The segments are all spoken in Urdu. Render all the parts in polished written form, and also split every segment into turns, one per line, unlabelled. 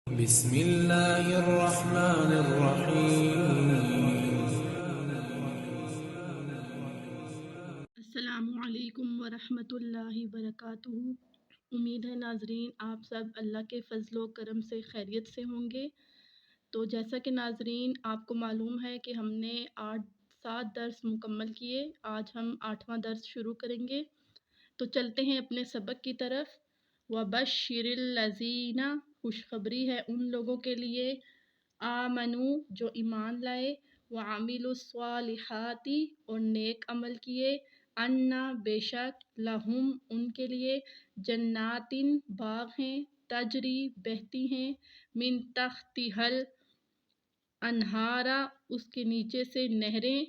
بسم اللہ الرحمن الرحیم۔
السلام علیکم ورحمۃ اللہ وبرکاتہ۔ امید ہے ناظرین آپ سب اللہ کے فضل و کرم سے خیریت سے ہوں گے۔ تو جیسا کہ ناظرین آپ کو معلوم ہے کہ ہم نے 7 درس مکمل کیے، آج ہم 8واں درس شروع کریں گے۔ تو چلتے ہیں اپنے سبق کی طرف۔ وَبَشِّرِ الَّذِينَ، خوشخبری ہے ان لوگوں کے لیے، آمنو جو ایمان لائے، وعملوا الصالحات اور نیک عمل کیے، انا بے شک، لہم ان کے لیے، جناتن باغ ہیں، تجری بہتی ہیں، من تحتہل انہارا اس کے نیچے سے نہریں،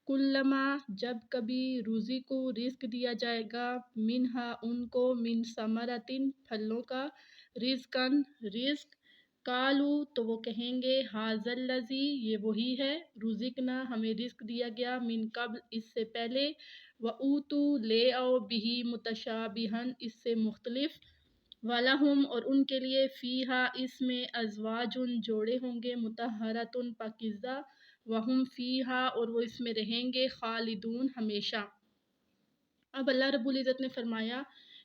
کلما جب کبھی روزی کو رزق دیا جائے گا، منہا ان کو، من ثمرتن پھلوں کا، رزقن رزق، قالو تو وہ کہیں گے، ھذا الذی یہ وہی ہے، رزقنا ہمیں رزق دیا گیا، من قبل اس سے پہلے، وَأُوتُوا لے آؤ بِہِ متشابہن اس سے مختلف، وَلَہُم اور ان کے لیے، فیہا اس میں، ازواجن جوڑے ہوں گے، مطہراتن پاکیزہ، وہم فیہا اور وہ اس میں رہیں گے، خالدون ہمیشہ۔ اب اللہ رب العزت نے فرمایا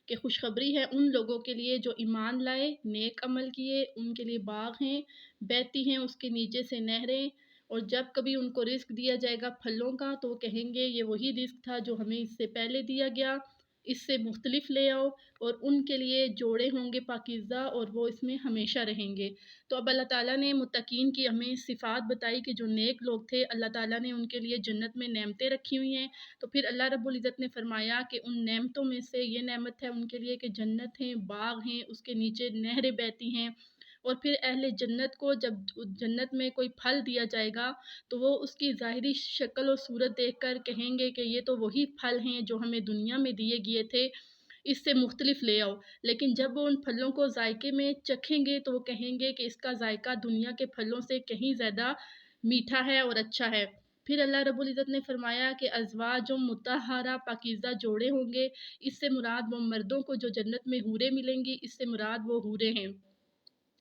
کہ خوشخبری ہے ان لوگوں کے لیے جو ایمان لائے، نیک عمل کیے، ان کے لیے باغ ہیں، بہتی ہیں اس کے نیچے سے نہریں، اور جب کبھی ان کو رزق دیا جائے گا پھلوں کا تو وہ کہیں گے یہ وہی رزق تھا جو ہمیں اس سے پہلے دیا گیا، اس سے مختلف لے آؤ، اور ان کے لیے جوڑے ہوں گے پاکیزہ اور وہ اس میں ہمیشہ رہیں گے۔ تو اب اللہ تعالیٰ نے متقین کی ہمیں صفات بتائی کہ جو نیک لوگ تھے اللہ تعالیٰ نے ان کے لیے جنت میں نعمتیں رکھی ہوئی ہیں۔ تو پھر اللہ رب العزت نے فرمایا کہ ان نعمتوں میں سے یہ نعمت ہے ان کے لیے کہ جنت ہیں، باغ ہیں، اس کے نیچے نہریں بہتی ہیں، اور پھر اہل جنت کو جب جنت میں کوئی پھل دیا جائے گا تو وہ اس کی ظاہری شکل و صورت دیکھ کر کہیں گے کہ یہ تو وہی پھل ہیں جو ہمیں دنیا میں دیے گئے تھے، اس سے مختلف لے آؤ۔ لیکن جب وہ ان پھلوں کو ذائقے میں چکھیں گے تو وہ کہیں گے کہ اس کا ذائقہ دنیا کے پھلوں سے کہیں زیادہ میٹھا ہے اور اچھا ہے۔ پھر اللہ رب العزت نے فرمایا کہ ازواج مطہرہ پاکیزہ جوڑے ہوں گے، اس سے مراد وہ مردوں کو جو جنت میں حوریں ملیں گی، اس سے مراد وہ حوریں ہیں۔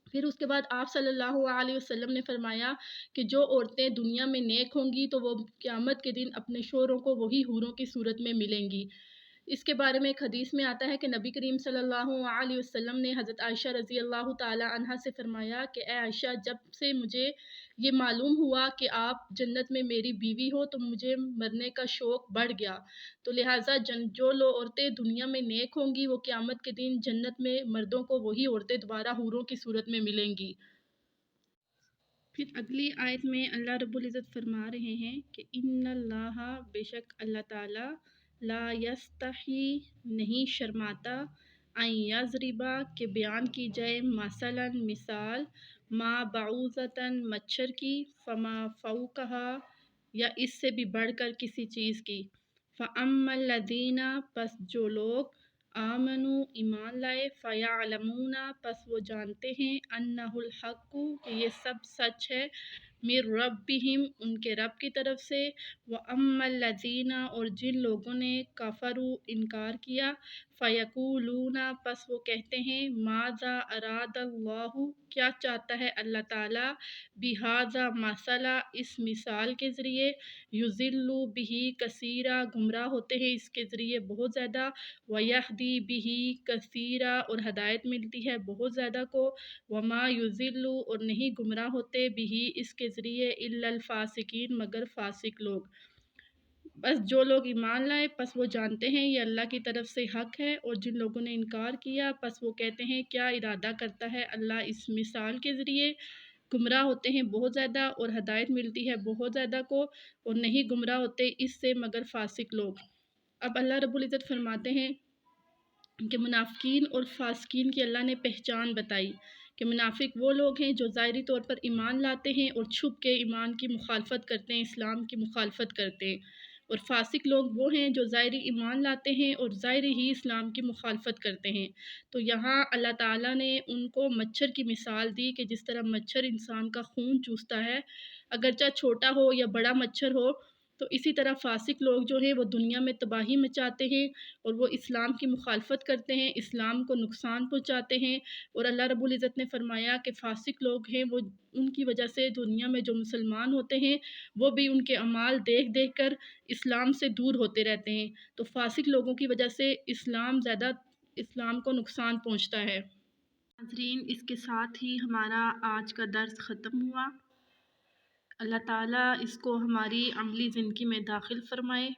پھر اس کے بعد آپ صلی اللہ علیہ وسلم نے فرمایا کہ جو عورتیں دنیا میں نیک ہوں گی تو وہ قیامت کے دن اپنے شوہروں کو وہی حوروں کی صورت میں ملیں گی۔ اس کے بارے میں ایک حدیث میں آتا ہے کہ نبی کریم صلی اللہ علیہ وسلم نے حضرت عائشہ رضی اللہ تعالی عنہا سے فرمایا کہ اے عائشہ، جب سے مجھے یہ معلوم ہوا کہ آپ جنت میں میری بیوی ہو تو مجھے مرنے کا شوق بڑھ گیا، تو لہٰذا جو عورتیں دنیا میں نیک ہوں گی وہ قیامت کے دن جنت میں مردوں کو وہی عورتیں دوبارہ حوروں کی صورت میں ملیں گی۔ پھر اگلی آیت میں اللہ رب العزت فرما رہے ہیں کہ ان اللہ بے شک اللہ تعالیٰ، لا یستحی نہیں شرماتا، ان یضربا کہ بیان کی جائے، مثلا مثال، ما بعوضتن مچھر کی، فما فوقہا یا اس سے بھی بڑھ کر کسی چیز کی، فاما الذین پس جو لوگ، آمنو ایمان لائے، فیعلمون پس وہ جانتے ہیں، انہ الحق کہ یہ سب سچ ہے، من ربہم ان کے رب کی طرف سے، واما الذین اور جن لوگوں نے کفروا انکار کیا، فیقولون پس وہ کہتے ہیں، ماذا اراد اللہ کیا چاہتا ہے اللہ تعالیٰ، بہذا مثلا اس مثال کے ذریعے، یضل بہ کثیرا گمراہ ہوتے ہیں اس کے ذریعے بہت زیادہ، ویہدی بہ کثیرا اور ہدایت ملتی ہے بہت زیادہ کو، وما یضل اور نہیں گمراہ ہوتے بہ اس کے ذریعے، الا الفاسقین مگر فاسق لوگ۔ بس جو لوگ ایمان لائے پس وہ جانتے ہیں یہ اللہ کی طرف سے حق ہے، اور جن لوگوں نے انکار کیا پس وہ کہتے ہیں کیا ارادہ کرتا ہے اللہ اس مثال کے ذریعے، گمراہ ہوتے ہیں بہت زیادہ اور ہدایت ملتی ہے بہت زیادہ کو، اور نہیں گمراہ ہوتے اس سے مگر فاسق لوگ۔ اب اللہ رب العزت فرماتے ہیں کہ منافقین اور فاسقین کی اللہ نے پہچان بتائی کہ منافق وہ لوگ ہیں جو ظاہری طور پر ایمان لاتے ہیں اور چھپ کے ایمان کی مخالفت کرتے ہیں، اسلام کی مخالفت کرتے ہیں، اور فاسق لوگ وہ ہیں جو ظاہری ایمان لاتے ہیں اور ظاہری ہی اسلام کی مخالفت کرتے ہیں۔ تو یہاں اللہ تعالیٰ نے ان کو مچھر کی مثال دی کہ جس طرح مچھر انسان کا خون چوستا ہے، اگرچہ چھوٹا ہو یا بڑا مچھر ہو، تو اسی طرح فاسق لوگ جو ہیں وہ دنیا میں تباہی مچاتے ہیں اور وہ اسلام کی مخالفت کرتے ہیں، اسلام کو نقصان پہنچاتے ہیں، اور اللہ رب العزت نے فرمایا کہ فاسق لوگ ہیں وہ ان کی وجہ سے دنیا میں جو مسلمان ہوتے ہیں وہ بھی ان کے اعمال دیکھ دیکھ کر اسلام سے دور ہوتے رہتے ہیں۔ تو فاسق لوگوں کی وجہ سے اسلام کو نقصان پہنچتا ہے۔ ناظرین، اس کے ساتھ ہی ہمارا آج کا درس ختم ہوا۔ اللہ تعالیٰ اس کو ہماری عملی زندگی میں داخل فرمائے۔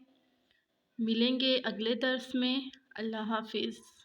ملیں گے اگلے درس میں۔ اللہ حافظ۔